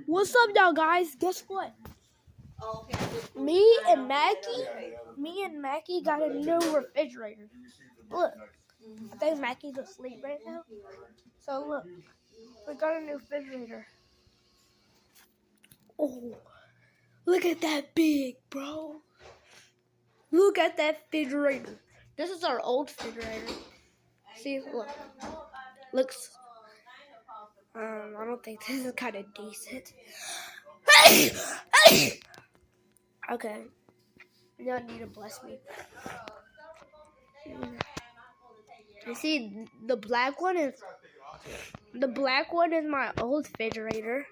What's up, y'all guys? Guess what? Me and Mackie got a new refrigerator. Look, I think Mackie's asleep right now. So look, we got a new refrigerator. Oh, look at that big, bro. Look at that refrigerator. This is our old refrigerator. See, look. Looks, I don't think this is kind of decent. Okay. You don't need to bless me. You see, the black one is my old refrigerator,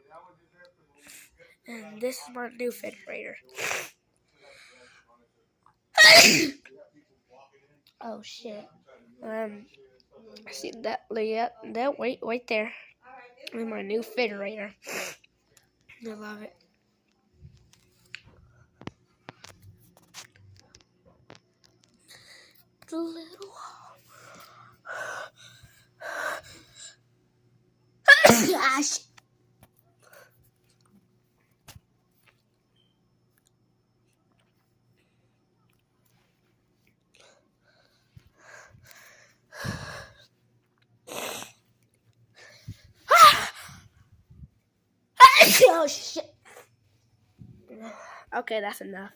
and this is my new refrigerator. Oh shit! See that? Yeah, that right there is my new refrigerator. I love it. The little. Gosh. Oh shit. Okay, that's enough.